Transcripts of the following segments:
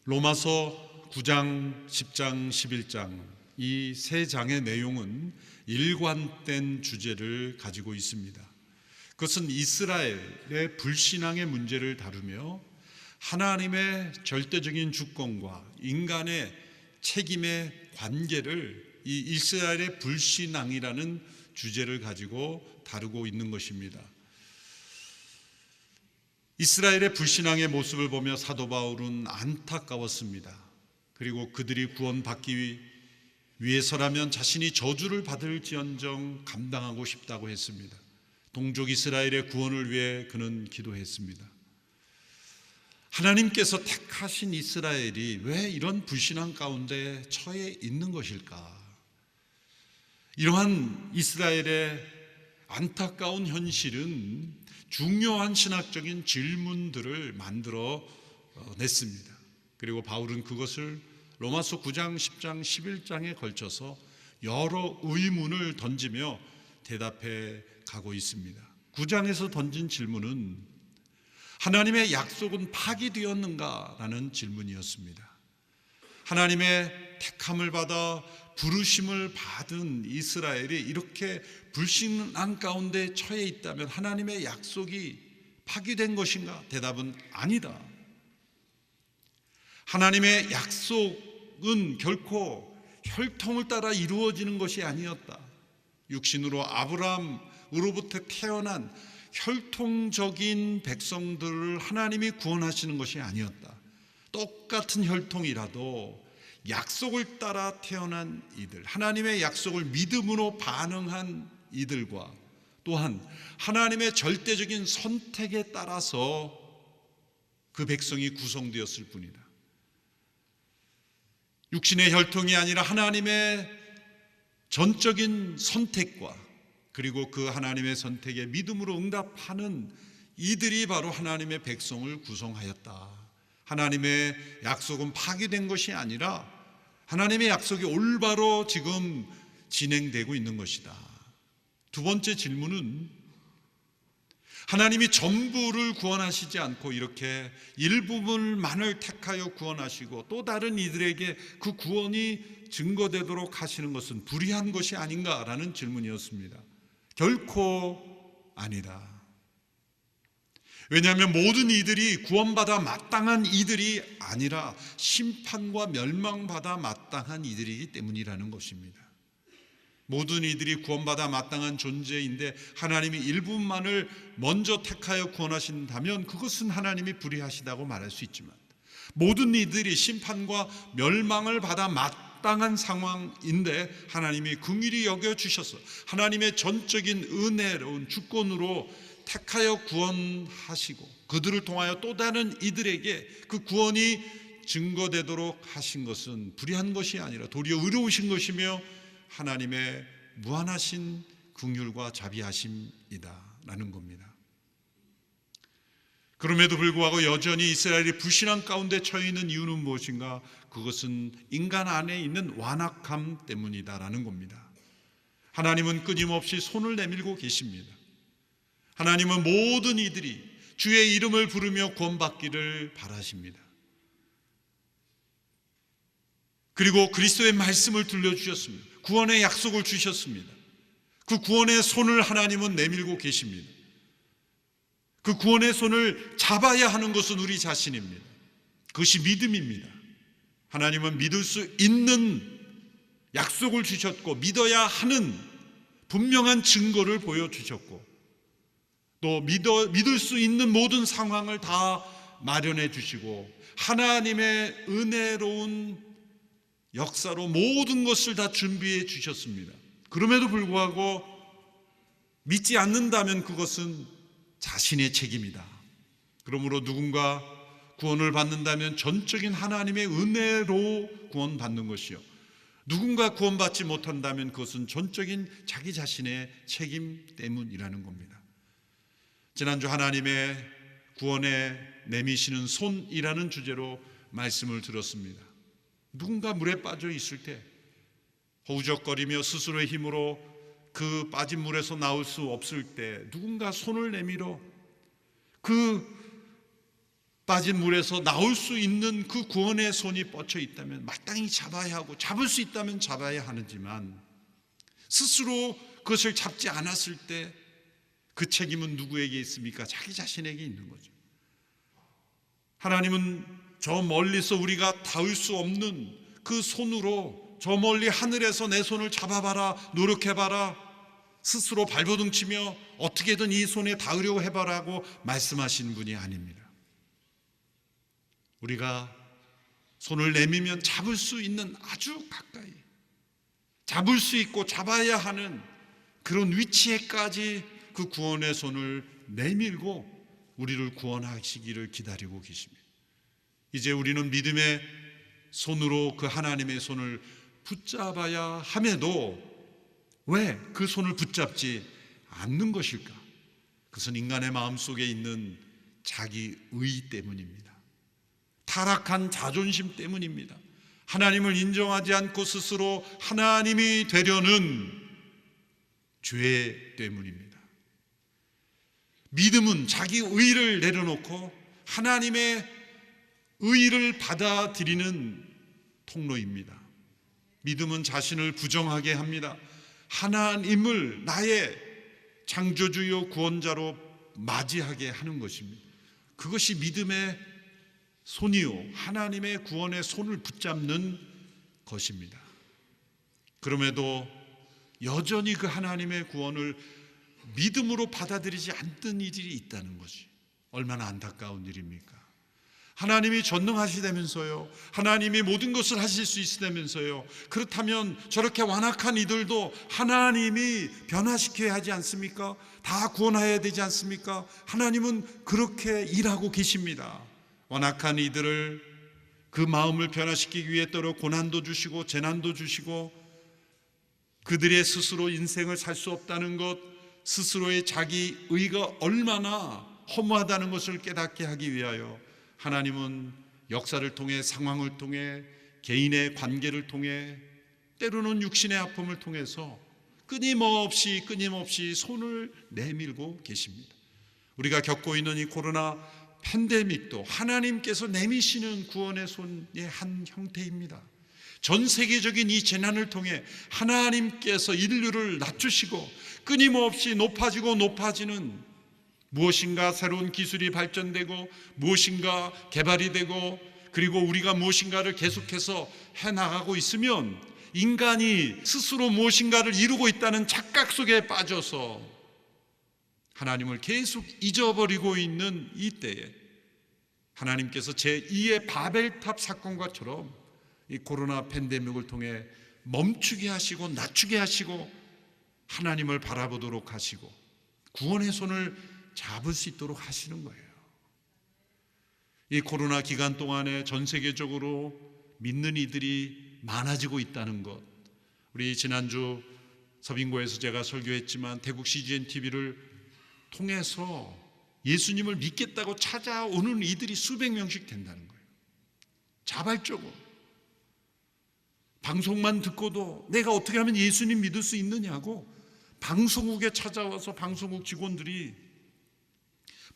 로마서 9장, 10장, 11장 이 세 장의 내용은 일관된 주제를 가지고 있습니다. 그것은 이스라엘의 불신앙의 문제를 다루며 하나님의 절대적인 주권과 인간의 책임의 관계를 이 이스라엘의 불신앙이라는 주제를 가지고 다루고 있는 것입니다. 이스라엘의 불신앙의 모습을 보며 사도 바울은 안타까웠습니다. 그리고 그들이 구원받기 위해서라면 자신이 저주를 받을지언정 감당하고 싶다고 했습니다. 동족 이스라엘의 구원을 위해 그는 기도했습니다. 하나님께서 택하신 이스라엘이 왜 이런 불신앙 가운데 처해 있는 것일까? 이러한 이스라엘의 안타까운 현실은 중요한 신학적인 질문들을 만들어 냈습니다. 그리고 바울은 그것을 로마서 9장, 10장, 11장에 걸쳐서 여러 의문을 던지며 대답해 가고 있습니다. 9장에서 던진 질문은 하나님의 약속은 파기되었는가라는 질문이었습니다. 하나님의 택함을 받아 부르심을 받은 이스라엘이 이렇게 불신앙 가운데 처해 있다면 하나님의 약속이 파기된 것인가? 대답은 아니다. 하나님의 약속은 결코 혈통을 따라 이루어지는 것이 아니었다. 육신으로 아브라함으로부터 태어난 혈통적인 백성들을 하나님이 구원하시는 것이 아니었다. 똑같은 혈통이라도 약속을 따라 태어난 이들, 하나님의 약속을 믿음으로 반응한 이들과 또한 하나님의 절대적인 선택에 따라서 그 백성이 구성되었을 뿐이다. 육신의 혈통이 아니라 하나님의 전적인 선택과 그리고 그 하나님의 선택에 믿음으로 응답하는 이들이 바로 하나님의 백성을 구성하였다. 하나님의 약속은 파기된 것이 아니라 하나님의 약속이 올바로 지금 진행되고 있는 것이다. 두 번째 질문은 하나님이 전부를 구원하시지 않고 이렇게 일부분만을 택하여 구원하시고 또 다른 이들에게 그 구원이 증거되도록 하시는 것은 불의한 것이 아닌가라는 질문이었습니다. 결코 아니다. 왜냐하면 모든 이들이 구원받아 마땅한 이들이 아니라 심판과 멸망받아 마땅한 이들이기 때문이라는 것입니다. 모든 이들이 구원받아 마땅한 존재인데 하나님이 일부만을 먼저 택하여 구원하신다면 그것은 하나님이 불의하시다고 말할 수 있지만 모든 이들이 심판과 멸망을 받아 마땅한 상황인데 하나님이 긍휼히 여겨주셔서 하나님의 전적인 은혜로운 주권으로 택하여 구원하시고 그들을 통하여 또 다른 이들에게 그 구원이 증거되도록 하신 것은 불의한 것이 아니라 도리어 의로우신 것이며 하나님의 무한하신 긍휼과 자비하심이다 라는 겁니다. 그럼에도 불구하고 여전히 이스라엘이 불신앙 가운데 처해 있는 이유는 무엇인가? 그것은 인간 안에 있는 완악함 때문이다라는 겁니다. 하나님은 끊임없이 손을 내밀고 계십니다. 하나님은 모든 이들이 주의 이름을 부르며 구원받기를 바라십니다. 그리고 그리스도의 말씀을 들려주셨습니다. 구원의 약속을 주셨습니다. 그 구원의 손을 하나님은 내밀고 계십니다. 그 구원의 손을 잡아야 하는 것은 우리 자신입니다. 그것이 믿음입니다. 하나님은 믿을 수 있는 약속을 주셨고 믿어야 하는 분명한 증거를 보여주셨고 또 믿을 수 있는 모든 상황을 다 마련해 주시고 하나님의 은혜로운 역사로 모든 것을 다 준비해 주셨습니다. 그럼에도 불구하고 믿지 않는다면 그것은 자신의 책임이다. 그러므로 누군가 구원을 받는다면 전적인 하나님의 은혜로 구원받는 것이요, 누군가 구원받지 못한다면 그것은 전적인 자기 자신의 책임 때문이라는 겁니다. 지난주 하나님의 구원에 내미시는 손이라는 주제로 말씀을 들었습니다. 누군가 물에 빠져 있을 때 허우적거리며 스스로의 힘으로 그 빠진 물에서 나올 수 없을 때 누군가 손을 내밀어 그 빠진 물에서 나올 수 있는 그 구원의 손이 뻗쳐 있다면 마땅히 잡아야 하고, 잡을 수 있다면 잡아야 하지만 스스로 그것을 잡지 않았을 때 그 책임은 누구에게 있습니까? 자기 자신에게 있는 거죠. 하나님은 저 멀리서 우리가 닿을 수 없는 그 손으로 저 멀리 하늘에서 내 손을 잡아봐라, 노력해봐라, 스스로 발버둥 치며 어떻게든 이 손에 닿으려고 해봐라고 말씀하신 분이 아닙니다. 우리가 손을 내밀면 잡을 수 있는 아주 가까이, 잡을 수 있고 잡아야 하는 그런 위치에까지 그 구원의 손을 내밀고 우리를 구원하시기를 기다리고 계십니다. 이제 우리는 믿음의 손으로 그 하나님의 손을 붙잡아야 함에도 왜 그 손을 붙잡지 않는 것일까? 그것은 인간의 마음속에 있는 자기의 때문입니다. 타락한 자존심 때문입니다. 하나님을 인정하지 않고 스스로 하나님이 되려는 죄 때문입니다. 믿음은 자기 의를 내려놓고 하나님의 의를 받아들이는 통로입니다. 믿음은 자신을 부정하게 합니다. 하나님을 나의 창조주요 구원자로 맞이하게 하는 것입니다. 그것이 믿음의 손이요, 하나님의 구원의 손을 붙잡는 것입니다. 그럼에도 여전히 그 하나님의 구원을 믿음으로 받아들이지 않는 이들이 있다는 것이 얼마나 안타까운 일입니까? 하나님이 전능하시다면서요, 하나님이 모든 것을 하실 수 있으다면서요, 그렇다면 저렇게 완악한 이들도 하나님이 변화시켜야 하지 않습니까? 다 구원해야 되지 않습니까? 하나님은 그렇게 일하고 계십니다. 완악한 이들을, 그 마음을 변화시키기 위해 때로 고난도 주시고 재난도 주시고, 그들의 스스로 인생을 살 수 없다는 것, 스스로의 자기 의가 얼마나 허무하다는 것을 깨닫게 하기 위하여 하나님은 역사를 통해, 상황을 통해, 개인의 관계를 통해, 때로는 육신의 아픔을 통해서 끊임없이 손을 내밀고 계십니다. 우리가 겪고 있는 이 코로나 팬데믹도 하나님께서 내미시는 구원의 손의 한 형태입니다. 전 세계적인 이 재난을 통해 하나님께서 인류를 낮추시고 끊임없이 높아지는 무엇인가 새로운 기술이 발전되고 무엇인가 개발이 되고, 그리고 우리가 무엇인가를 계속해서 해나가고 있으면 인간이 스스로 무엇인가를 이루고 있다는 착각 속에 빠져서 하나님을 계속 잊어버리고 있는 이때에 하나님께서 제2의 바벨탑 사건과처럼 이 코로나 팬데믹을 통해 멈추게 하시고 낮추게 하시고 하나님을 바라보도록 하시고 구원의 손을 잡을 수 있도록 하시는 거예요. 이 코로나 기간 동안에 전 세계적으로 믿는 이들이 많아지고 있다는 것, 우리 지난주 서빙고에서 제가 설교했지만 대국 CGN TV를 통해서 예수님을 믿겠다고 찾아오는 이들이 수백 명씩 된다는 거예요. 자발적으로. 방송만 듣고도 내가 어떻게 하면 예수님 믿을 수 있느냐고 방송국에 찾아와서 방송국 직원들이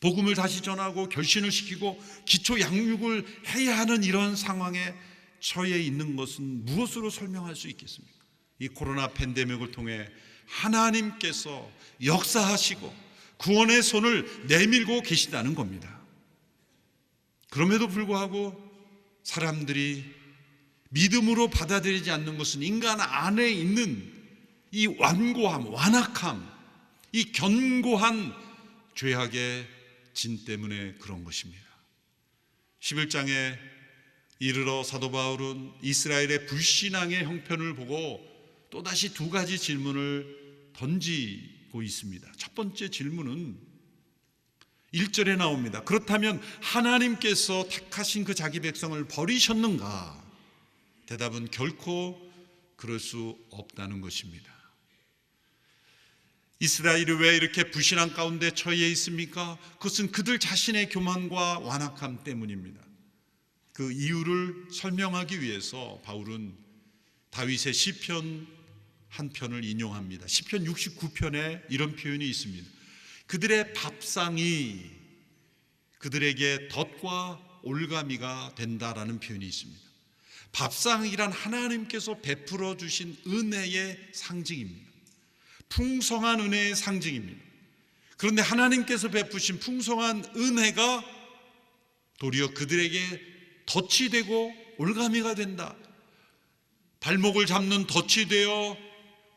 복음을 다시 전하고 결신을 시키고 기초 양육을 해야 하는 이런 상황에 처해 있는 것은 무엇으로 설명할 수 있겠습니까? 이 코로나 팬데믹을 통해 하나님께서 역사하시고 구원의 손을 내밀고 계시다는 겁니다. 그럼에도 불구하고 사람들이 믿음으로 받아들이지 않는 것은 인간 안에 있는 이 완고함, 완악함, 이 견고한 죄악의 진 때문에 그런 것입니다. 11장에 이르러 사도 바울은 이스라엘의 불신앙의 형편을 보고 또다시 두 가지 질문을 던지고 있습니다. 첫 번째 질문은 1절에 나옵니다. 그렇다면 하나님께서 택하신 그 자기 백성을 버리셨는가? 대답은 결코 그럴 수 없다는 것입니다. 이스라엘이 왜 이렇게 불신앙 가운데 처해 있습니까? 그것은 그들 자신의 교만과 완악함 때문입니다. 그 이유를 설명하기 위해서 바울은 다윗의 시편 한 편을 인용합니다. 시편 69편에 이런 표현이 있습니다. 그들의 밥상이 그들에게 덫과 올가미가 된다라는 표현이 있습니다. 밥상이란 하나님께서 베풀어 주신 은혜의 상징입니다. 풍성한 은혜의 상징입니다. 그런데 하나님께서 베푸신 풍성한 은혜가 도리어 그들에게 덫이 되고 올가미가 된다. 발목을 잡는 덫이 되어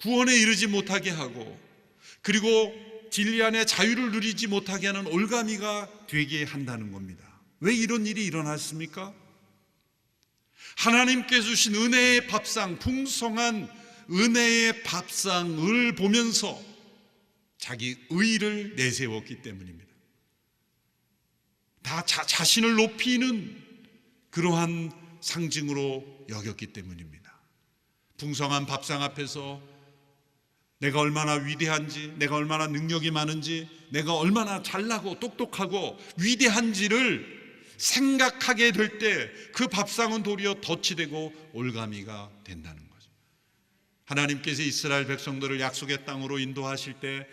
구원에 이르지 못하게 하고, 그리고 진리 안에 자유를 누리지 못하게 하는 올가미가 되게 한다는 겁니다. 왜 이런 일이 일어났습니까? 하나님께서 주신 은혜의 밥상, 풍성한 은혜의 밥상을 보면서 자기 의를 내세웠기 때문입니다. 다 자신을 높이는 그러한 상징으로 여겼기 때문입니다. 풍성한 밥상 앞에서 내가 얼마나 위대한지, 내가 얼마나 능력이 많은지, 내가 얼마나 잘나고 똑똑하고 위대한지를 생각하게 될 때 그 밥상은 도리어 덫이 되고 올가미가 된다는 거죠. 하나님께서 이스라엘 백성들을 약속의 땅으로 인도하실 때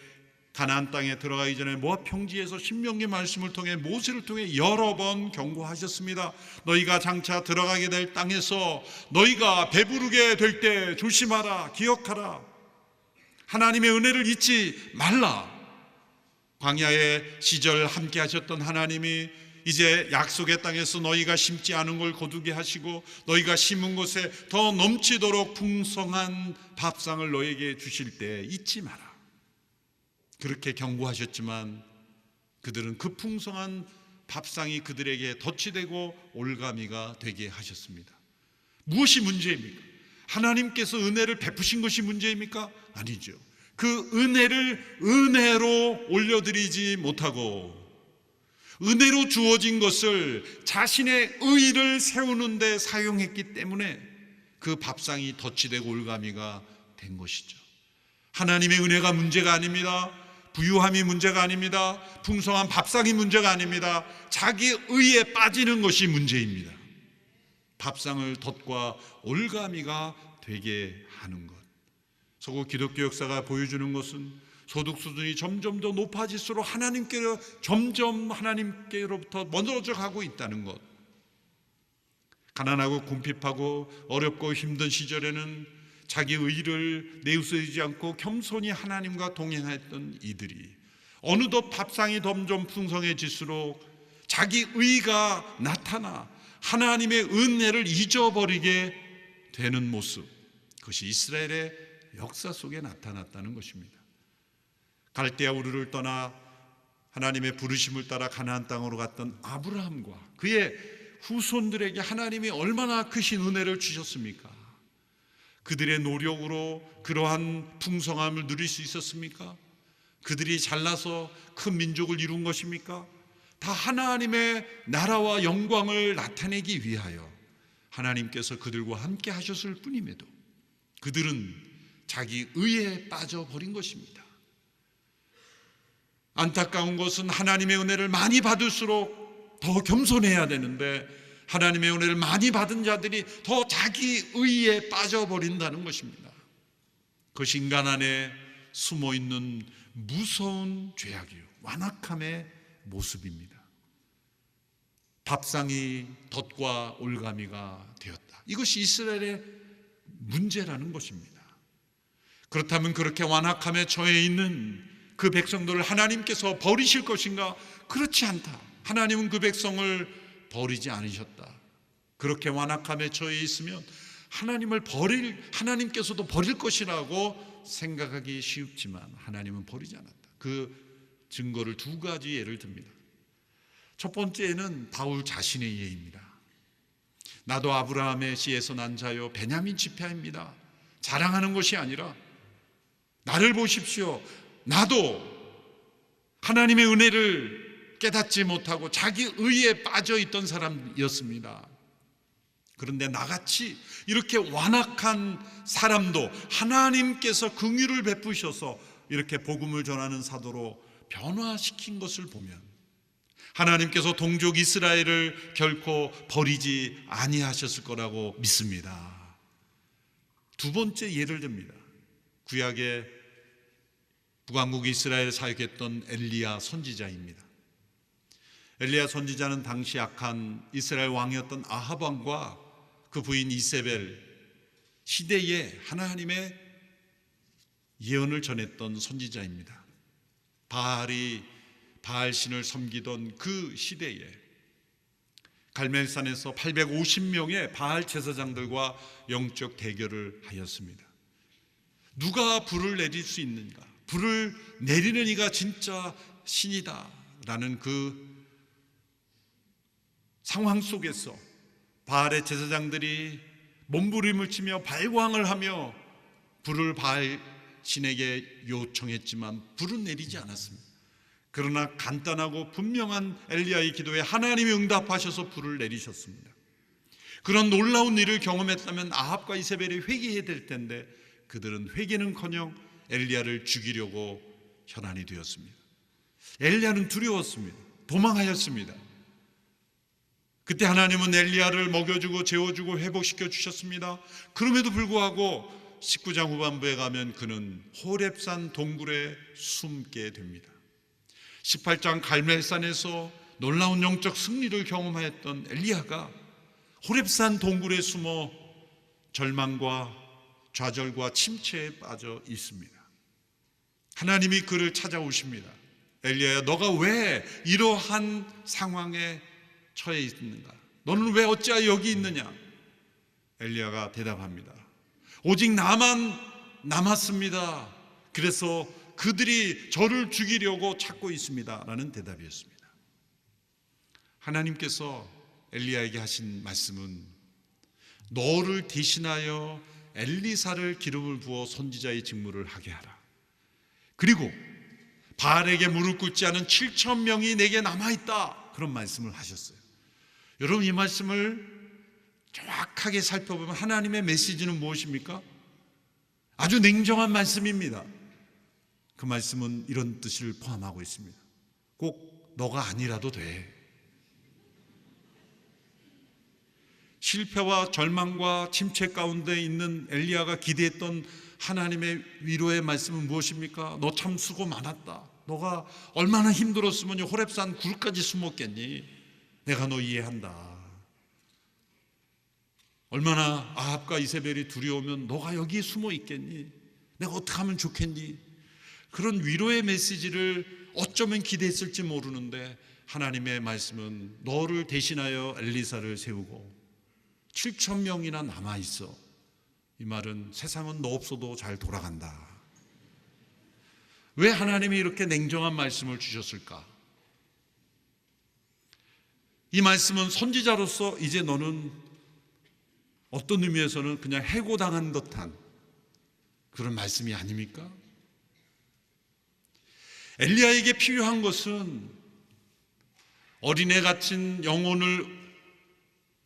가나안 땅에 들어가기 전에 모압 평지에서 신명기 말씀을 통해 모세를 통해 여러 번 경고하셨습니다. 너희가 장차 들어가게 될 땅에서 너희가 배부르게 될 때 조심하라, 기억하라. 하나님의 은혜를 잊지 말라. 광야의 시절 함께 하셨던 하나님이 이제 약속의 땅에서 너희가 심지 않은 걸 거두게 하시고 너희가 심은 곳에 더 넘치도록 풍성한 밥상을 너희에게 주실 때 잊지 마라. 그렇게 경고하셨지만 그들은 그 풍성한 밥상이 그들에게 덫이 되고 올가미가 되게 하셨습니다. 무엇이 문제입니까? 하나님께서 은혜를 베푸신 것이 문제입니까? 아니죠. 그 은혜를 은혜로 올려드리지 못하고 은혜로 주어진 것을 자신의 의를 세우는 데 사용했기 때문에 그 밥상이 덫이 되고 올가미가 된 것이죠. 하나님의 은혜가 문제가 아닙니다. 부유함이 문제가 아닙니다. 풍성한 밥상이 문제가 아닙니다. 자기 의에 빠지는 것이 문제입니다. 밥상을 덫과 올가미가 되게 하는 것. 서구 기독교 역사가 보여주는 것은 소득 수준이 점점 더 높아질수록 점점 하나님께로부터 멀어져 가고 있다는 것. 가난하고 궁핍하고 어렵고 힘든 시절에는 자기 의를 내세우지 않고 겸손히 하나님과 동행했던 이들이 어느덧 밥상이 점점 풍성해질수록 자기 의가 나타나 하나님의 은혜를 잊어버리게 되는 모습, 그것이 이스라엘의 역사 속에 나타났다는 것입니다. 갈대아 우르를 떠나 하나님의 부르심을 따라 가나안 땅으로 갔던 아브라함과 그의 후손들에게 하나님이 얼마나 크신 은혜를 주셨습니까? 그들의 노력으로 그러한 풍성함을 누릴 수 있었습니까? 그들이 잘나서 큰 민족을 이룬 것입니까? 다 하나님의 나라와 영광을 나타내기 위하여 하나님께서 그들과 함께 하셨을 뿐임에도 그들은 자기 의에 빠져버린 것입니다. 안타까운 것은 하나님의 은혜를 많이 받을수록 더 겸손해야 되는데 하나님의 은혜를 많이 받은 자들이 더 자기 의에 빠져버린다는 것입니다. 그것이 인간 안에 숨어있는 무서운 죄악이요, 완악함의 모습입니다. 밥상이 덫과 올가미가 되었다. 이것이 이스라엘의 문제라는 것입니다. 그렇다면 그렇게 완악함에 처해 있는 그 백성들을 하나님께서 버리실 것인가? 그렇지 않다. 하나님은 그 백성을 버리지 않으셨다. 그렇게 완악함에 처해 있으면 하나님께서도 버릴 것이라고 생각하기 쉽지만 하나님은 버리지 않았다. 그 증거를 두 가지 예를 듭니다. 첫 번째는 바울 자신의 예입니다. 나도 아브라함의 씨에서 난 자요 베냐민 지파입니다. 자랑하는 것이 아니라 나를 보십시오. 나도 하나님의 은혜를 깨닫지 못하고 자기 의에 빠져 있던 사람이었습니다. 그런데 나같이 이렇게 완악한 사람도 하나님께서 긍휼을 베푸셔서 이렇게 복음을 전하는 사도로 변화시킨 것을 보면 하나님께서 동족 이스라엘을 결코 버리지 아니하셨을 거라고 믿습니다. 두 번째 예를 듭니다. 구약의 북왕국 이스라엘 사역했던 엘리야 선지자입니다. 엘리야 선지자는 당시 악한 이스라엘 왕이었던 아합 왕과 그 부인 이세벨 시대에 하나님의 예언을 전했던 선지자입니다. 바알신을 섬기던 그 시대에 갈멜산에서 850명의 바알 제사장들과 영적 대결을 하였습니다. 누가 불을 내릴 수 있는가? 불을 내리는 이가 진짜 신이다 라는 그 상황 속에서 바알의 제사장들이 몸부림을 치며 발광을 하며 불을 바알신에게 요청했지만 불은 내리지 않았습니다. 그러나 간단하고 분명한 엘리야의 기도에 하나님이 응답하셔서 불을 내리셨습니다. 그런 놀라운 일을 경험했다면 아합과 이세벨이 회개해야 될 텐데 그들은 회개는커녕 엘리야를 죽이려고 혈안이 되었습니다. 엘리야는 두려웠습니다. 도망하였습니다. 그때 하나님은 엘리야를 먹여주고 재워주고 회복시켜 주셨습니다. 그럼에도 불구하고 19장 후반부에 가면 그는 호렙산 동굴에 숨게 됩니다. 18장 갈멜산에서 놀라운 영적 승리를 경험하였던 엘리야가 호렙산 동굴에 숨어 절망과 좌절과 침체에 빠져 있습니다. 하나님이 그를 찾아오십니다. 엘리야야, 너가 왜 이러한 상황에 처해 있는가? 너는 왜 어찌하여 여기 있느냐? 엘리야가 대답합니다. 오직 나만 남았습니다. 그래서 그들이 저를 죽이려고 찾고 있습니다 라는 대답이었습니다. 하나님께서 엘리야에게 하신 말씀은 너를 대신하여 엘리사를 기름을 부어 선지자의 직무를 하게 하라. 그리고 바알에게 무릎 꿇지 않은 7,000명이 내게 남아있다. 그런 말씀을 하셨어요. 여러분, 이 말씀을 정확하게 살펴보면 하나님의 메시지는 무엇입니까? 아주 냉정한 말씀입니다. 그 말씀은 이런 뜻을 포함하고 있습니다. 꼭 너가 아니라도 돼. 실패와 절망과 침체 가운데 있는 엘리야가 기대했던 하나님의 위로의 말씀은 무엇입니까? 너 참 수고 많았다. 너가 얼마나 힘들었으면 호렙산 굴까지 숨었겠니? 내가 너 이해한다. 얼마나 아합과 이세벨이 두려우면 너가 여기에 숨어 있겠니? 내가 어떻게 하면 좋겠니? 그런 위로의 메시지를 어쩌면 기대했을지 모르는데 하나님의 말씀은 너를 대신하여 엘리사를 세우고 7,000명이나 남아있어. 이 말은 세상은 너 없어도 잘 돌아간다. 왜 하나님이 이렇게 냉정한 말씀을 주셨을까? 이 말씀은 선지자로서 이제 너는 어떤 의미에서는 그냥 해고당한 듯한 그런 말씀이 아닙니까? 엘리야에게 필요한 것은 어린애 같은 영혼을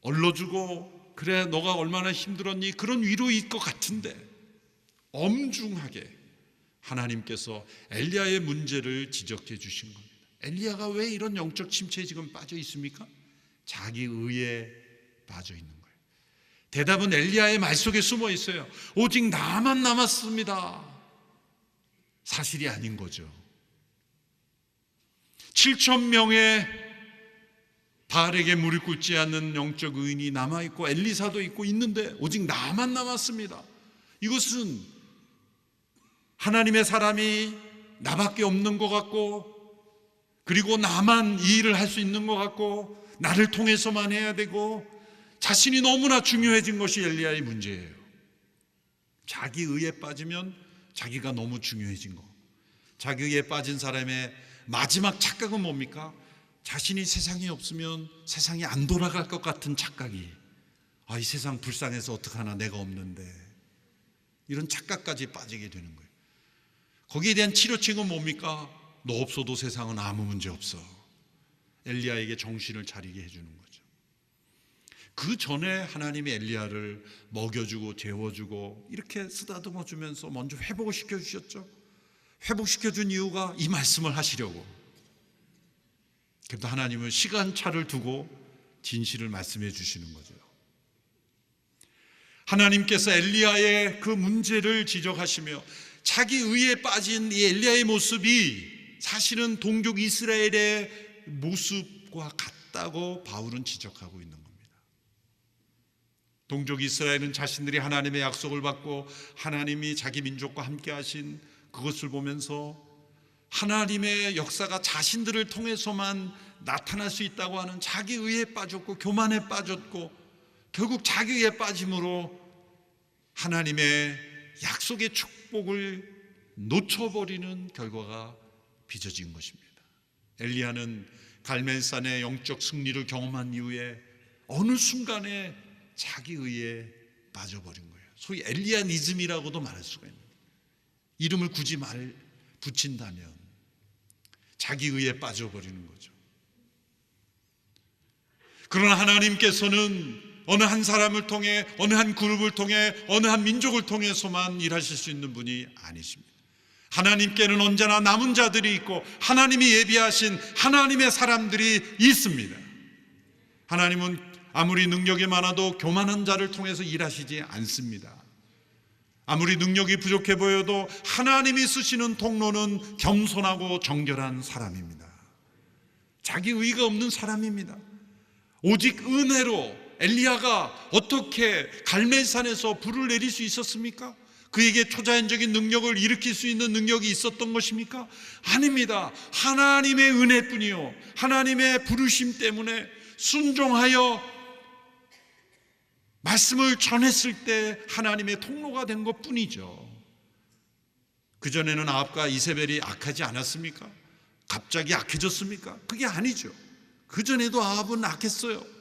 얼러주고 그래 너가 얼마나 힘들었니? 그런 위로일 것 같은데 엄중하게 하나님께서 엘리야의 문제를 지적해 주신 겁니다. 엘리야가 왜 이런 영적 침체에 지금 빠져 있습니까? 자기 의에 빠져 있는 거예요. 대답은 엘리야의 말 속에 숨어 있어요. 오직 나만 남았습니다. 사실이 아닌 거죠. 7,000명의 바알에게 무릎 꿇지 않는 영적 의인이 남아있고 엘리사도 있고 있는데 오직 나만 남았습니다. 이것은 하나님의 사람이 나밖에 없는 것 같고 그리고 나만 이 일을 할 수 있는 것 같고 나를 통해서만 해야 되고 자신이 너무나 중요해진 것이 엘리야의 문제예요. 자기 의에 빠지면 자기가 너무 중요해진 거. 자기 의에 빠진 사람의 마지막 착각은 뭡니까? 자신이 세상에 없으면 세상이 안 돌아갈 것 같은 착각이 이 세상 불쌍해서 어떡하나 내가 없는데 이런 착각까지 빠지게 되는 거예요. 거기에 대한 치료책은 뭡니까? 너 없어도 세상은 아무 문제 없어. 엘리야에게 정신을 차리게 해주는 거죠. 그 전에 하나님이 엘리야를 먹여주고 재워주고 이렇게 쓰다듬어 주면서 먼저 회복을 시켜주셨죠. 회복시켜준 이유가 이 말씀을 하시려고. 그래도 하나님은 시간차를 두고 진실을 말씀해 주시는 거죠. 하나님께서 엘리야의 그 문제를 지적하시며 자기 의에 빠진 이 엘리야의 모습이 사실은 동족 이스라엘의 모습과 민족과 같다고 바울은 지적하고 있는 겁니다. 동족 이스라엘은 자신들이 하나님의 약속을 받고 하나님이 자기 민족과 함께 하신 그것을 보면서 하나님의 역사가 자신들을 통해서만 나타날 수 있다고 하는 자기의에 빠졌고 교만에 빠졌고 결국 자기의에 빠짐으로 하나님의 약속의 축복을 놓쳐버리는 결과가 빚어진 것입니다. 엘리야는 갈멜산의 영적 승리를 경험한 이후에 어느 순간에 자기의에 빠져버린 거예요. 소위 엘리야니즘이라고도 말할 수가 있는 거예요. 이름을 굳이 붙인다면 자기의에 빠져버리는 거죠. 그러나 하나님께서는 어느 한 사람을 통해, 어느 한 그룹을 통해, 어느 한 민족을 통해서만 일하실 수 있는 분이 아니십니다. 하나님께는 언제나 남은 자들이 있고 하나님이 예비하신 하나님의 사람들이 있습니다. 하나님은 아무리 능력이 많아도 교만한 자를 통해서 일하시지 않습니다. 아무리 능력이 부족해 보여도 하나님이 쓰시는 통로는 겸손하고 정결한 사람입니다. 자기 의가 없는 사람입니다. 오직 은혜로 엘리야가 어떻게 갈멜산에서 불을 내릴 수 있었습니까? 그에게 초자연적인 능력을 일으킬 수 있는 능력이 있었던 것입니까? 아닙니다. 하나님의 은혜뿐이요, 하나님의 부르심 때문에 순종하여 말씀을 전했을 때 하나님의 통로가 된 것뿐이죠. 그전에는 아합과 이세벨이 악하지 않았습니까? 갑자기 악해졌습니까? 그게 아니죠. 그전에도 아합은 악했어요.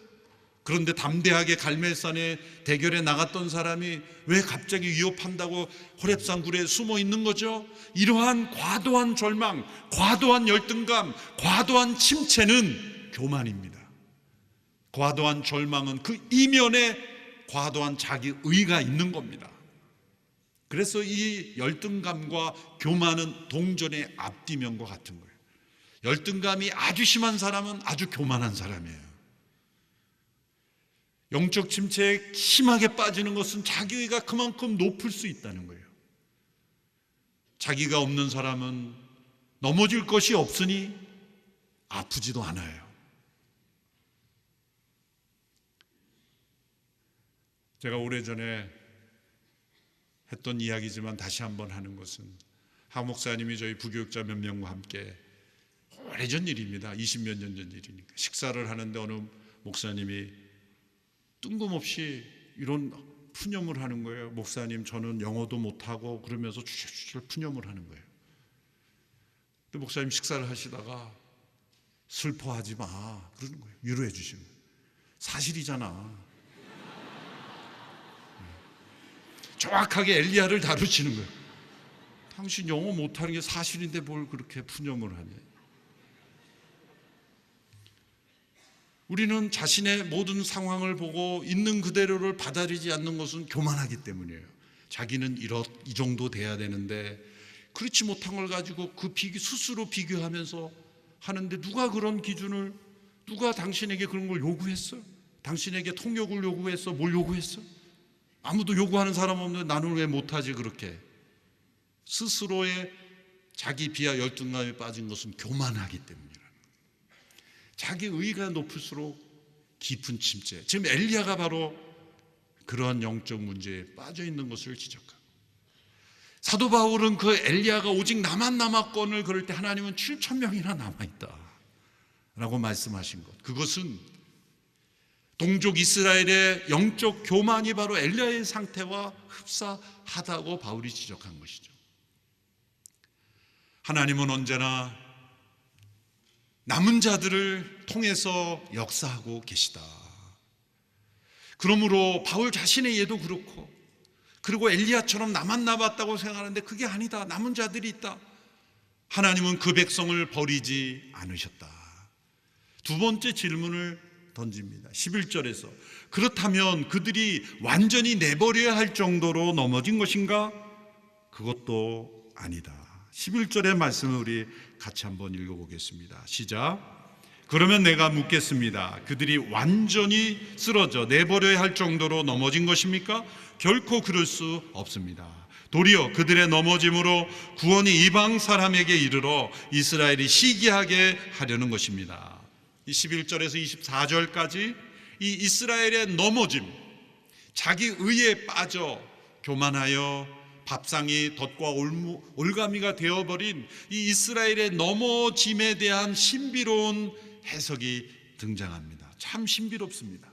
그런데 담대하게 갈멜산에 대결에 나갔던 사람이 왜 갑자기 위협한다고 호렙산 굴에 숨어 있는 거죠? 이러한 과도한 절망, 과도한 열등감, 과도한 침체는 교만입니다. 과도한 절망은 그 이면에 과도한 자기 의가 있는 겁니다. 그래서 이 열등감과 교만은 동전의 앞뒤면과 같은 거예요. 열등감이 아주 심한 사람은 아주 교만한 사람이에요. 영적 침체에 심하게 빠지는 것은 자기의가 그만큼 높을 수 있다는 거예요. 자기가 없는 사람은 넘어질 것이 없으니 아프지도 않아요. 제가 오래전에 했던 이야기지만 다시 한번 하는 것은 하 목사님이 저희 부교육자 몇 명과 함께 오래전 일입니다. 20몇 년 전 일이니까 식사를 하는데 어느 목사님이 뜬금없이 이런 푸념을 하는 거예요. 목사님, 저는 영어도 못하고, 그러면서 주절주절 푸념을 하는 거예요. 근데 목사님 식사를 하시다가 슬퍼하지 마 그러는 거예요. 위로해 주시는 거예요. 사실이잖아. 정확하게 엘리야를 다루시는 거예요. 당신 영어 못하는 게 사실인데 뭘 그렇게 푸념을 하냐. 우리는 자신의 모든 상황을 보고 있는 그대로를 받아들이지 않는 것은 교만하기 때문이에요. 자기는 이 정도 돼야 되는데 그렇지 못한 걸 가지고 스스로 비교하면서 하는데, 누가 그런 기준을, 누가 당신에게 그런 걸 요구했어? 당신에게 통역을 요구했어? 뭘 요구했어? 아무도 요구하는 사람 없는데 나는 왜 못하지? 그렇게 스스로의 자기 비하 열등감에 빠진 것은 교만하기 때문이라는 거예요. 자기 의가 높을수록 깊은 침체, 지금 엘리야가 바로 그러한 영적 문제에 빠져 있는 것을 지적합니다. 사도 바울은 그 엘리야가 오직 나만 남았건을 그럴 때 하나님은 7,000명이나 남아있다 라고 말씀하신 것, 그것은 동족 이스라엘의 영적 교만이 바로 엘리야의 상태와 흡사하다고 바울이 지적한 것이죠. 하나님은 언제나 남은 자들을 통해서 역사하고 계시다. 그러므로 바울 자신의 예도 그렇고, 그리고 엘리야처럼 나만 남았다고 생각하는데 그게 아니다. 남은 자들이 있다. 하나님은 그 백성을 버리지 않으셨다. 두 번째 질문을 던집니다. 11절에서 그렇다면 그들이 완전히 내버려야 할 정도로 넘어진 것인가? 그것도 아니다. 11절의 말씀을 우리 같이 한번 읽어보겠습니다. 시작. 그러면 내가 묻겠습니다. 그들이 완전히 쓰러져 내버려야 할 정도로 넘어진 것입니까? 결코 그럴 수 없습니다. 도리어 그들의 넘어짐으로 구원이 이방 사람에게 이르러 이스라엘이 시기하게 하려는 것입니다. 이 11절에서 24절까지 이 이스라엘의 넘어짐, 자기 의에 빠져 교만하여 밥상이 덫과 올가미가 되어버린 이 이스라엘의 넘어짐에 대한 신비로운 해석이 등장합니다. 참 신비롭습니다.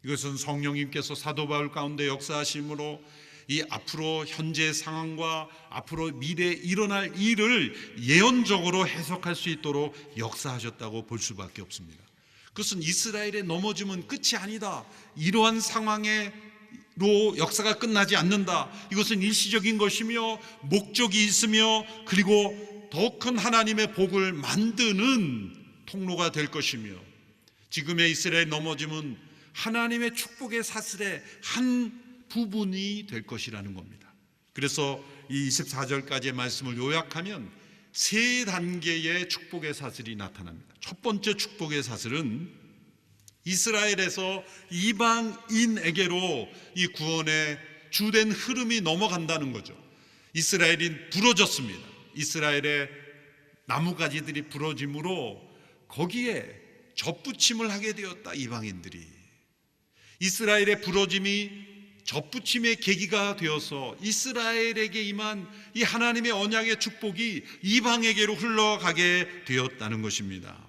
이것은 성령님께서 사도 바울 가운데 역사하심으로 이 앞으로 현재 상황과 앞으로 미래에 일어날 일을 예언적으로 해석할 수 있도록 역사하셨다고 볼 수밖에 없습니다. 그것은 이스라엘의 넘어짐은 끝이 아니다, 이러한 상황으로 역사가 끝나지 않는다, 이것은 일시적인 것이며 목적이 있으며 그리고 더 큰 하나님의 복을 만드는 통로가 될 것이며, 지금의 이스라엘 넘어짐은 하나님의 축복의 사슬의 한 부분이 될 것이라는 겁니다. 그래서 이 24절까지의 말씀을 요약하면 세 단계의 축복의 사슬이 나타납니다. 첫 번째 축복의 사슬은 이스라엘에서 이방인에게로 이 구원의 주된 흐름이 넘어간다는 거죠. 이스라엘이 부러졌습니다. 이스라엘의 나무가지들이 부러짐으로 거기에 접붙임을 하게 되었다. 이방인들이 이스라엘의 부러짐이 접붙임의 계기가 되어서 이스라엘에게 임한 이 하나님의 언약의 축복이 이방에게로 흘러가게 되었다는 것입니다.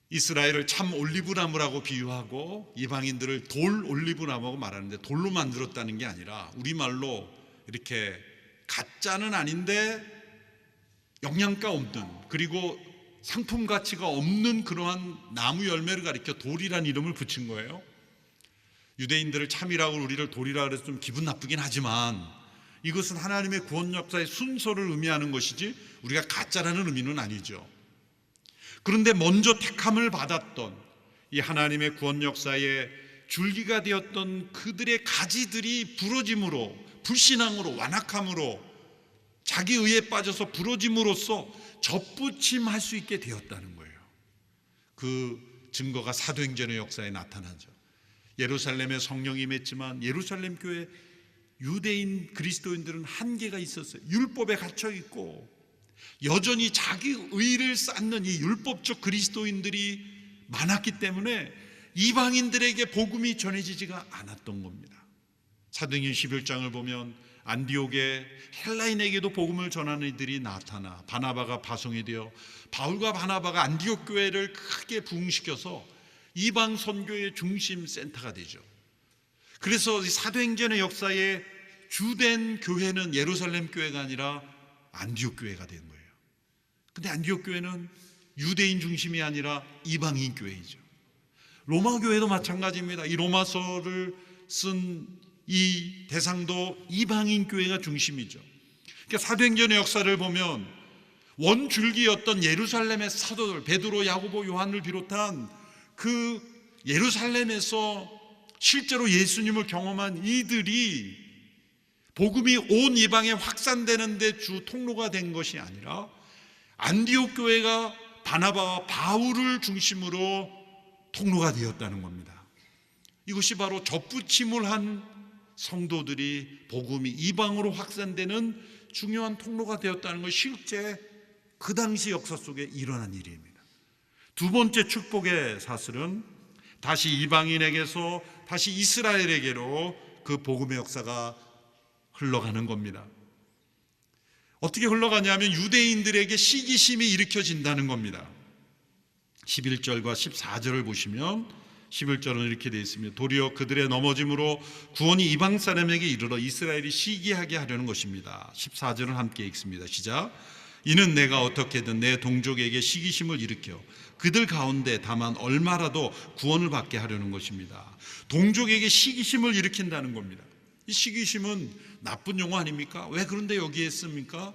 이스라엘을 참 올리브나무라고 비유하고 이방인들을 돌 올리브나무라고 말하는데, 돌로 만들었다는 게 아니라 우리말로 이렇게 가짜는 아닌데 영양가 없는, 그리고 상품 가치가 없는 그러한 나무 열매를 가리켜 돌이라는 이름을 붙인 거예요. 유대인들을 참이라고 우리를 돌이라고 해서 좀 기분 나쁘긴 하지만 이것은 하나님의 구원 역사의 순서를 의미하는 것이지 우리가 가짜라는 의미는 아니죠. 그런데 먼저 택함을 받았던 이 하나님의 구원 역사의 줄기가 되었던 그들의 가지들이 부러짐으로, 불신앙으로, 완악함으로, 자기 의에 빠져서 부러짐으로써 접붙임할 수 있게 되었다는 거예요. 그 증거가 사도행전의 역사에 나타나죠. 예루살렘에 성령이 임했지만 예루살렘 교회 유대인 그리스도인들은 한계가 있었어요. 율법에 갇혀 있고 여전히 자기 의를 쌓는 이 율법적 그리스도인들이 많았기 때문에 이방인들에게 복음이 전해지지가 않았던 겁니다. 사도행전 11장을 보면 안디옥에 헬라인에게도 복음을 전하는 이들이 나타나 바나바가 파송이 되어 바울과 바나바가 안디옥 교회를 크게 부흥시켜서 이방 선교의 중심 센터가 되죠. 그래서 사도행전의 역사에 주된 교회는 예루살렘 교회가 아니라 안디옥 교회가 된 거예요. 근데 안디옥 교회는 유대인 중심이 아니라 이방인 교회이죠. 로마 교회도 마찬가지입니다. 이 로마서를 쓴 이 대상도 이방인 교회가 중심이죠. 그러니까 사도행전의 역사를 보면 원줄기였던 예루살렘의 사도들, 베드로, 야고보, 요한을 비롯한 그 예루살렘에서 실제로 예수님을 경험한 이들이 복음이 온 이방에 확산되는 데 주 통로가 된 것이 아니라 안디옥 교회가 바나바와 바울을 중심으로 통로가 되었다는 겁니다. 이것이 바로 접붙임을 한 성도들이 복음이 이방으로 확산되는 중요한 통로가 되었다는 것이 실제 그 당시 역사 속에 일어난 일입니다. 두 번째 축복의 사슬은 다시 이방인에게서 다시 이스라엘에게로 그 복음의 역사가 흘러가는 겁니다. 어떻게 흘러가냐면 유대인들에게 시기심이 일으켜진다는 겁니다. 11절과 14절을 보시면 11절은 이렇게 되어 있습니다. 도리어 그들의 넘어짐으로 구원이 이방 사람에게 이르러 이스라엘이 시기하게 하려는 것입니다. 14절은 함께 읽습니다. 시작. 이는 내가 어떻게든 내 동족에게 시기심을 일으켜 그들 가운데 다만 얼마라도 구원을 받게 하려는 것입니다. 동족에게 시기심을 일으킨다는 겁니다. 이 시기심은 나쁜 용어 아닙니까? 왜 그런데 여기에 씁니까?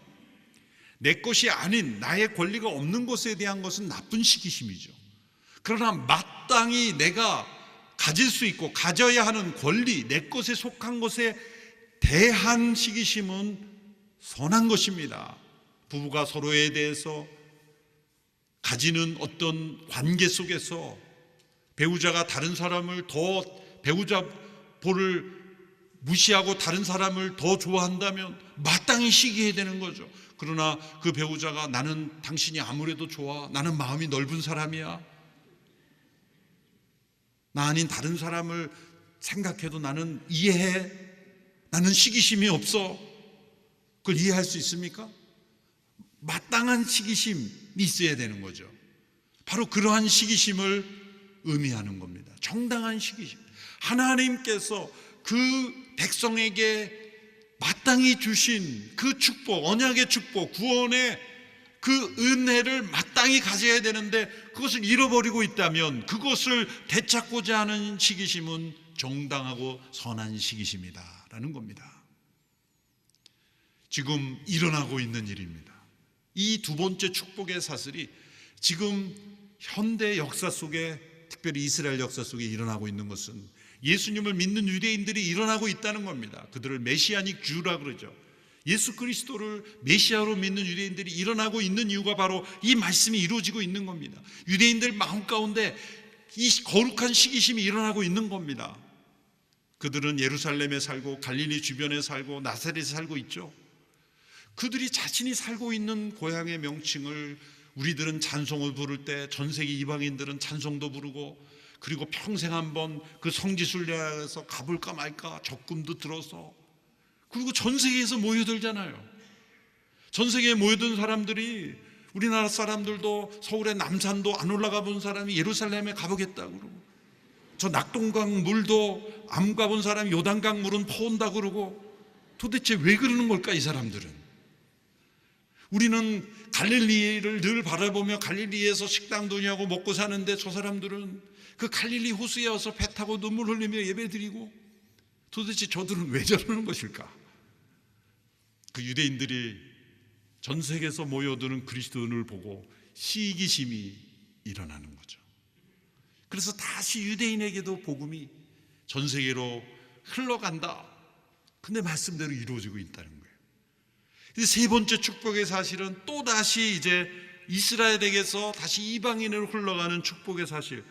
내 것이 아닌 나의 권리가 없는 것에 대한 것은 나쁜 시기심이죠. 그러나 마땅히 내가 가질 수 있고 가져야 하는 권리, 내 것에 속한 것에 대한 시기심은 선한 것입니다. 부부가 서로에 대해서 가지는 어떤 관계 속에서 배우자가 다른 사람을 더 배우자 보를 무시하고 다른 사람을 더 좋아한다면 마땅히 시기해야 되는 거죠. 그러나 그 배우자가 나는 당신이 아무래도 좋아, 나는 마음이 넓은 사람이야, 나 아닌 다른 사람을 생각해도 나는 이해해, 나는 시기심이 없어, 그걸 이해할 수 있습니까? 마땅한 시기심이 있어야 되는 거죠. 바로 그러한 시기심을 의미하는 겁니다. 정당한 시기심. 하나님께서 그 백성에게 마땅히 주신 그 축복, 언약의 축복, 구원의 그 은혜를 마땅히 가져야 되는데 그것을 잃어버리고 있다면 그것을 되찾고자 하는 시기심은 정당하고 선한 시기심이다라는 겁니다. 지금 일어나고 있는 일입니다. 이 두 번째 축복의 사슬이 지금 현대 역사 속에, 특별히 이스라엘 역사 속에 일어나고 있는 것은 예수님을 믿는 유대인들이 일어나고 있다는 겁니다. 그들을 메시아닉 주라 그러죠. 예수 그리스도를 메시아로 믿는 유대인들이 일어나고 있는 이유가 바로 이 말씀이 이루어지고 있는 겁니다. 유대인들 마음 가운데 이 거룩한 시기심이 일어나고 있는 겁니다. 그들은 예루살렘에 살고 갈릴리 주변에 살고 나사렛에 살고 있죠. 그들이 자신이 살고 있는 고향의 명칭을 우리들은 찬송을 부를 때 전 세계 이방인들은 찬송도 부르고, 그리고 평생 한번 그 성지순례에서 가볼까 말까 적금도 들어서, 그리고 전 세계에서 모여들잖아요. 전 세계에 모여든 사람들이, 우리나라 사람들도 서울의 남산도 안 올라가 본 사람이 예루살렘에 가보겠다고 그러고, 저 낙동강 물도 안 가본 사람이 요단강 물은 퍼온다 그러고, 도대체 왜 그러는 걸까 이 사람들은? 우리는 갈릴리를 늘 바라보며 갈릴리에서 식당도 하고 먹고 사는데 저 사람들은 그 갈릴리 호수에 와서 배 타고 눈물 흘리며 예배드리고, 도대체 저들은 왜 저러는 것일까? 그 유대인들이 전 세계에서 모여드는 그리스도인을 보고 시기심이 일어나는 거죠. 그래서 다시 유대인에게도 복음이 전 세계로 흘러간다. 근데 말씀대로 이루어지고 있다는 거예요. 세 번째 축복의 사실은 또 다시 이제 이스라엘에게서 다시 이방인으로 흘러가는 축복의 사실,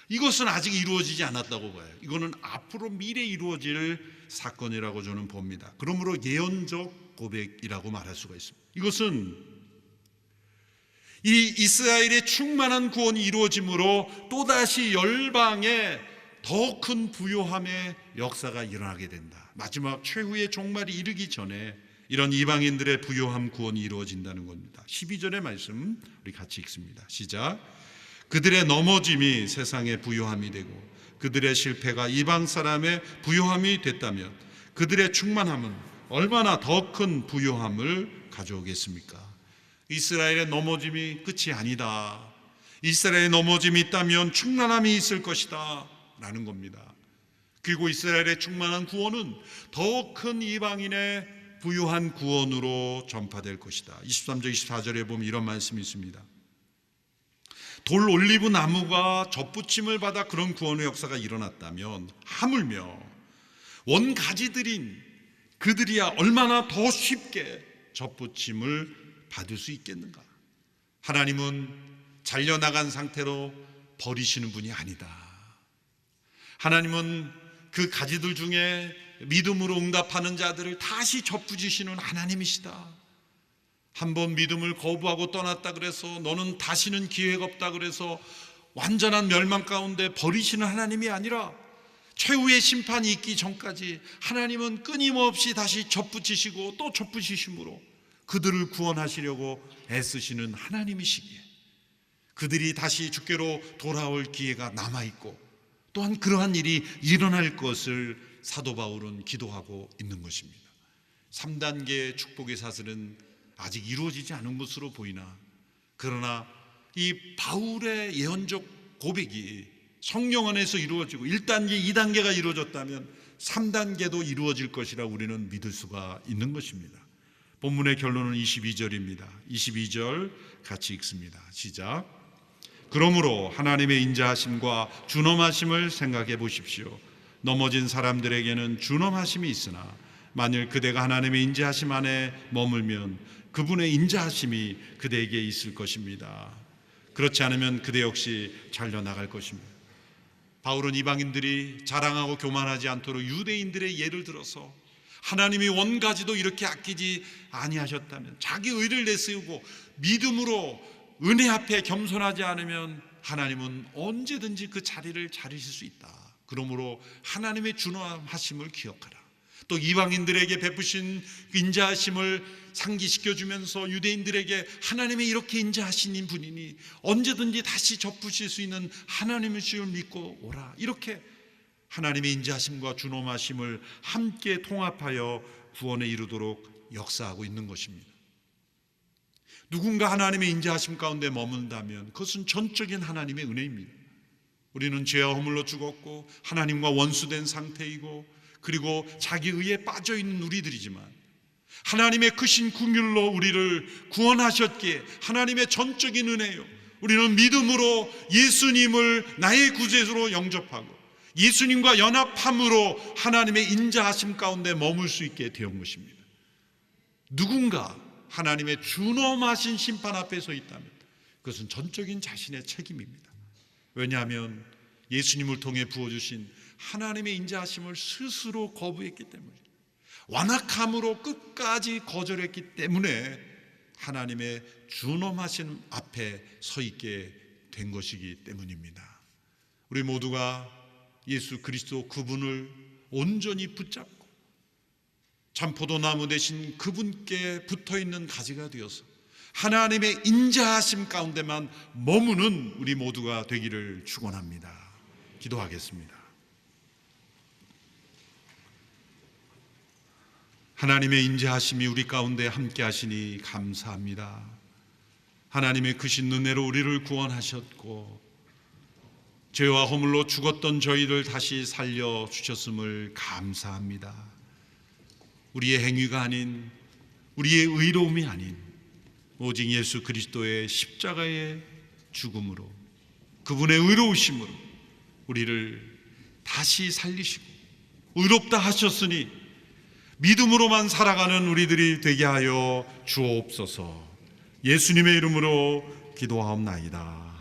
이것은 아직 이루어지지 않았다고 봐요. 이거는 앞으로 미래에 이루어질 사건이라고 저는 봅니다. 그러므로 예언적 고백이라고 말할 수가 있습니다. 이것은 이 이스라엘의 충만한 구원이 이루어짐으로 또다시 열방에 더 큰 부요함의 역사가 일어나게 된다. 마지막 최후의 종말이 이르기 전에 이런 이방인들의 부요함 구원이 이루어진다는 겁니다. 12절의 말씀 우리 같이 읽습니다. 시작. 그들의 넘어짐이 세상의 부요함이 되고 그들의 실패가 이방 사람의 부요함이 됐다면 그들의 충만함은 얼마나 더 큰 부요함을 가져오겠습니까? 이스라엘의 넘어짐이 끝이 아니다. 이스라엘의 넘어짐이 있다면 충만함이 있을 것이다 라는 겁니다. 그리고 이스라엘의 충만한 구원은 더 큰 이방인의 부유한 구원으로 전파될 것이다. 23절 24절에 보면 이런 말씀이 있습니다. 돌 올리브 나무가 접붙임을 받아 그런 구원의 역사가 일어났다면 하물며 원가지들인 그들이야 얼마나 더 쉽게 접붙임을 받을 수 있겠는가? 하나님은 잘려나간 상태로 버리시는 분이 아니다. 하나님은 그 가지들 중에 믿음으로 응답하는 자들을 다시 접붙이시는 하나님이시다. 한번 믿음을 거부하고 떠났다 그래서 너는 다시는 기회가 없다 그래서 완전한 멸망 가운데 버리시는 하나님이 아니라 최후의 심판이 있기 전까지 하나님은 끊임없이 다시 접붙이시고 또 접붙이심으로 그들을 구원하시려고 애쓰시는 하나님이시기에 그들이 다시 주께로 돌아올 기회가 남아있고 또한 그러한 일이 일어날 것을 사도 바울은 기도하고 있는 것입니다. 3단계의 축복의 사슬은 아직 이루어지지 않은 것으로 보이나, 그러나 이 바울의 예언적 고백이 성령 안에서 이루어지고 1단계, 2단계가 이루어졌다면 3단계도 이루어질 것이라 우리는 믿을 수가 있는 것입니다. 본문의 결론은 22절입니다. 22절 같이 읽습니다. 시작. 그러므로 하나님의 인자하심과 준엄하심을 생각해 보십시오. 넘어진 사람들에게는 준엄하심이 있으나 만일 그대가 하나님의 인자하심 안에 머물면 그분의 인자하심이 그대에게 있을 것입니다. 그렇지 않으면 그대 역시 잘려나갈 것입니다. 바울은 이방인들이 자랑하고 교만하지 않도록 유대인들의 예를 들어서 하나님이 원가지도 이렇게 아끼지 아니하셨다면, 자기 의를 내세우고 믿음으로 은혜 앞에 겸손하지 않으면 하나님은 언제든지 그 자리를 차리실 수 있다. 그러므로 하나님의 준엄하심을 기억하라. 또 이방인들에게 베푸신 인자하심을 상기시켜주면서 유대인들에게 하나님의 이렇게 인자하신 분이니 언제든지 다시 접으실 수 있는 하나님의 줄 믿고 오라. 이렇게 하나님의 인자하심과 준엄하심을 함께 통합하여 구원에 이르도록 역사하고 있는 것입니다. 누군가 하나님의 인자하심 가운데 머문다면 그것은 전적인 하나님의 은혜입니다. 우리는 죄와 허물로 죽었고 하나님과 원수된 상태이고 그리고 자기 의에 빠져있는 우리들이지만 하나님의 크신 긍휼로 우리를 구원하셨기에 하나님의 전적인 은혜요, 우리는 믿음으로 예수님을 나의 구주로 영접하고 예수님과 연합함으로 하나님의 인자하심 가운데 머물 수 있게 되온 것입니다. 누군가 하나님의 준엄하신 심판 앞에 서 있다면 그것은 전적인 자신의 책임입니다. 왜냐하면 예수님을 통해 부어주신 하나님의 인자하심을 스스로 거부했기 때문에, 완악함으로 끝까지 거절했기 때문에 하나님의 준엄하신 앞에 서 있게 된 것이기 때문입니다. 우리 모두가 예수 그리스도 그분을 온전히 붙잡고 참포도나무 대신 그분께 붙어있는 가지가 되어서 하나님의 인자하심 가운데만 머무는 우리 모두가 되기를 축원합니다. 기도하겠습니다. 하나님의 인자하심이 우리 가운데 함께 하시니 감사합니다. 하나님의 크신 은혜로 우리를 구원하셨고 죄와 허물로 죽었던 저희를 다시 살려주셨음을 감사합니다. 우리의 행위가 아닌, 우리의 의로움이 아닌 오직 예수 그리스도의 십자가의 죽음으로, 그분의 의로우심으로 우리를 다시 살리시고 의롭다 하셨으니 믿음으로만 살아가는 우리들이 되게 하여 주옵소서. 예수님의 이름으로 기도하옵나이다.